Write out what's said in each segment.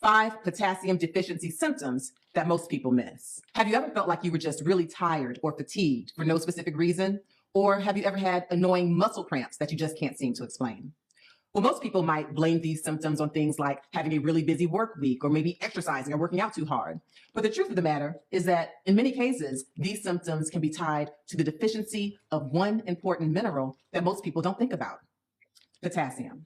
5 potassium deficiency symptoms that most people miss. Have you ever felt like you were just really tired or fatigued for no specific reason? Or have you ever had annoying muscle cramps that you just can't seem to explain? Well, most people might blame these symptoms on things like having a really busy work week or maybe exercising or working out too hard. But the truth of the matter is that in many cases, these symptoms can be tied to the deficiency of one important mineral that most people don't think about: potassium.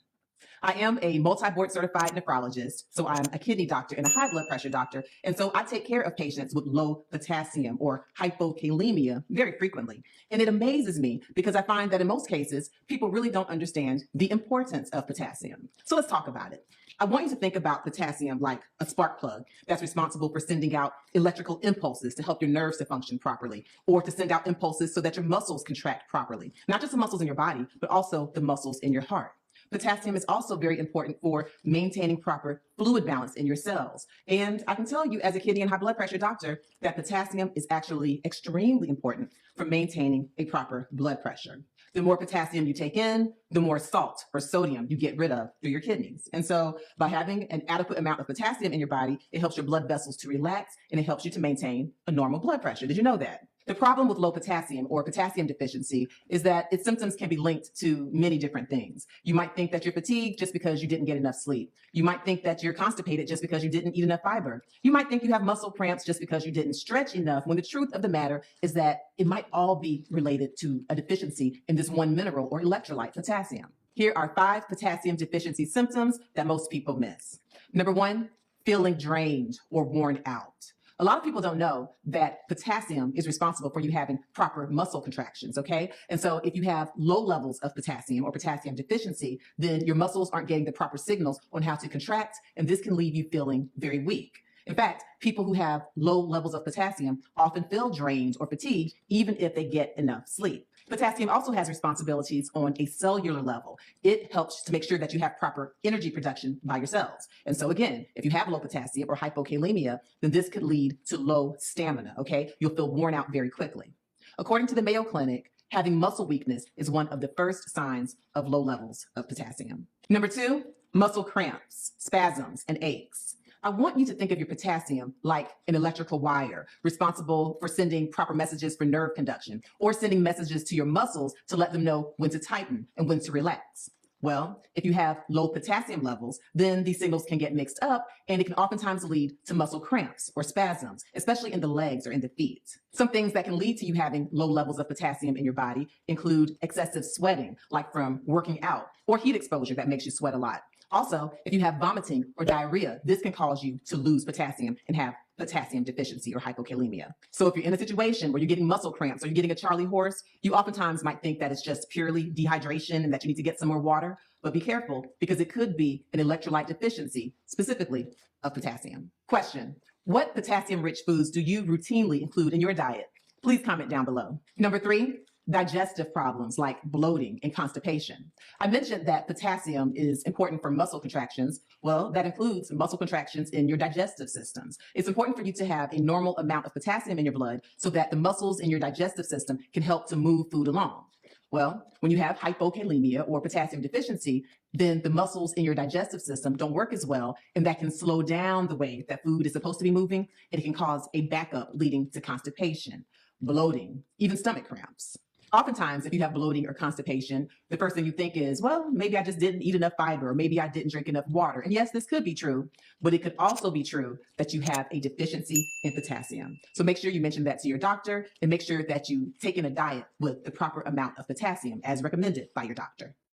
I am a multi-board certified nephrologist, so I'm a kidney doctor and a high blood pressure doctor, and so I take care of patients with low potassium or hypokalemia very frequently. And it amazes me because I find that in most cases, people really don't understand the importance of potassium. So let's talk about it. I want you to think about potassium like a spark plug that's responsible for sending out electrical impulses to help your nerves to function properly, or to send out impulses so that your muscles contract properly. Not just the muscles in your body, but also the muscles in your heart. Potassium is also very important for maintaining proper fluid balance in your cells. And I can tell you as a kidney and high blood pressure doctor that potassium is actually extremely important for maintaining a proper blood pressure. The more potassium you take in, the more salt or sodium you get rid of through your kidneys. And so by having an adequate amount of potassium in your body, it helps your blood vessels to relax and it helps you to maintain a normal blood pressure. Did you know that? The problem with low potassium or potassium deficiency is that its symptoms can be linked to many different things. You might think that you're fatigued just because you didn't get enough sleep. You might think that you're constipated just because you didn't eat enough fiber. You might think you have muscle cramps just because you didn't stretch enough, when the truth of the matter is that it might all be related to a deficiency in this one mineral or electrolyte, potassium. Here are 5 potassium deficiency symptoms that most people miss. Number 1, feeling drained or worn out. A lot of people don't know that potassium is responsible for you having proper muscle contractions, okay? And so if you have low levels of potassium or potassium deficiency, then your muscles aren't getting the proper signals on how to contract, and this can leave you feeling very weak. In fact, people who have low levels of potassium often feel drained or fatigued even if they get enough sleep. Potassium also has responsibilities on a cellular level. It helps to make sure that you have proper energy production by your cells. And so again, if you have low potassium or hypokalemia, then this could lead to low stamina, okay? You'll feel worn out very quickly. According to the Mayo Clinic, having muscle weakness is one of the first signs of low levels of potassium. Number 2, muscle cramps, spasms, and aches. I want you to think of your potassium like an electrical wire responsible for sending proper messages for nerve conduction, or sending messages to your muscles to let them know when to tighten and when to relax. Well, if you have low potassium levels, then these signals can get mixed up, and it can oftentimes lead to muscle cramps or spasms, especially in the legs or in the feet. Some things that can lead to you having low levels of potassium in your body include excessive sweating, like from working out, or heat exposure that makes you sweat a lot. Also, if you have vomiting or diarrhea, this can cause you to lose potassium and have potassium deficiency or hypokalemia. So if you're in a situation where you're getting muscle cramps or you're getting a Charlie horse, you oftentimes might think that it's just purely dehydration and that you need to get some more water, but be careful because it could be an electrolyte deficiency, specifically of potassium. Question: what potassium-rich foods do you routinely include in your diet? Please comment down below. Number 3, digestive problems like bloating and constipation. I mentioned that potassium is important for muscle contractions. Well, that includes muscle contractions in your digestive systems. It's important for you to have a normal amount of potassium in your blood so that the muscles in your digestive system can help to move food along. Well, when you have hypokalemia or potassium deficiency, then the muscles in your digestive system don't work as well, and that can slow down the way that food is supposed to be moving, and it can cause a backup leading to constipation, bloating, even stomach cramps. Oftentimes, if you have bloating or constipation, the first thing you think is, well, maybe I just didn't eat enough fiber, or maybe I didn't drink enough water. And yes, this could be true, but it could also be true that you have a deficiency in potassium. So make sure you mention that to your doctor, and make sure that you take in a diet with the proper amount of potassium as recommended by your doctor.